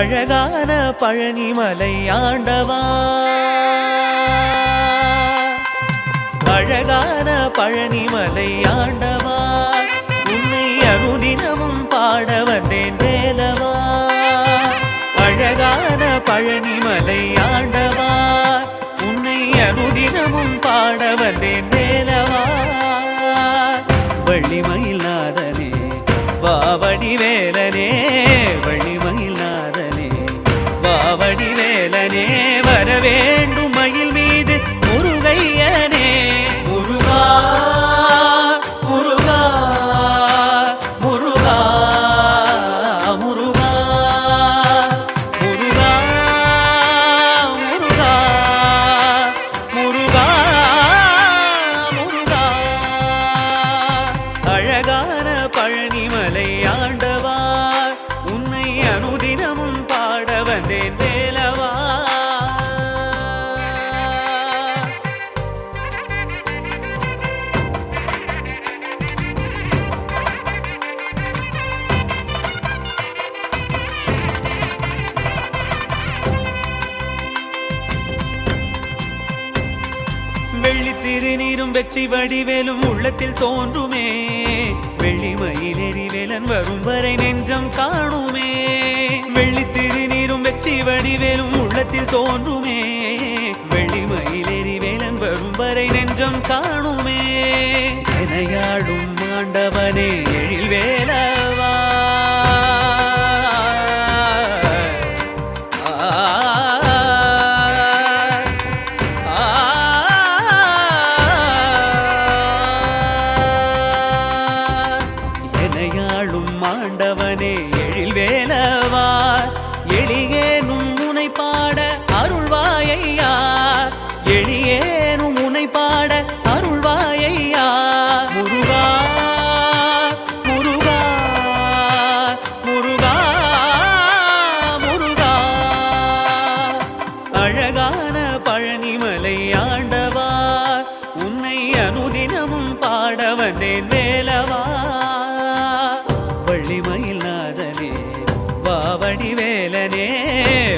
அழகான பழனிமலை ஆண்டவா, அழகான பழனிமலை ஆண்டவா, உன்னை அனுதினமும் பாட வந்தேன் வேலவா. அழகான பழனிமலை ஆண்டவா, உன்னை அனுதினமும் பாட வந்தேன் வேலவா. வள்ளிமயில் நாதனே வாவடி வேலனே, வள்ளிமயில் நாதனே வாவடி வேலனே, வரவேண்டும் மயில் மீது முருகையனே. முருகா முருகா முருகா முருகா முருகா முருகா முருகா முருகா. அழகான பழனிமலை ஆண்டவா, உன்னை அனுதினமும் பாட வந்தேன் வேலவா. வெள்ளி திருநீரும் வெற்றி வடிவேலும் உள்ளத்தில் தோன்றுமே, வெள்ளிமயிலேறி வேலன் வரும் வரை நெஞ்சம் காணுமே. வெள்ளி திருநீரும் வெற்றி வடிவேலும் உள்ளத்தில் தோன்றுமே, வெள்ளிமயிலேறி வேலன் வரும் வரை நெஞ்சம் காணுமே. எனையாடும் ஆண்டவனே எழில் வேலவா, ஆண்டவனே எழில் வேலவா, எளியேனும் முனை பாட அருள்வாயையா, எளியேனும் முனை பாட அருள்வாயையா. முருகா முருகா முருகா முருகா. அழகான பழனிமலை ஆண்டவா, உன்னை அனுதினமும் பாட வந்தேன் வேலவா. வள்ளிமயில் நாதனே வாவடி வேலனே,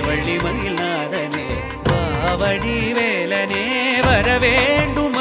வள்ளிமயில் நாதனே வாவடி வேலனே, வரவேண்டும்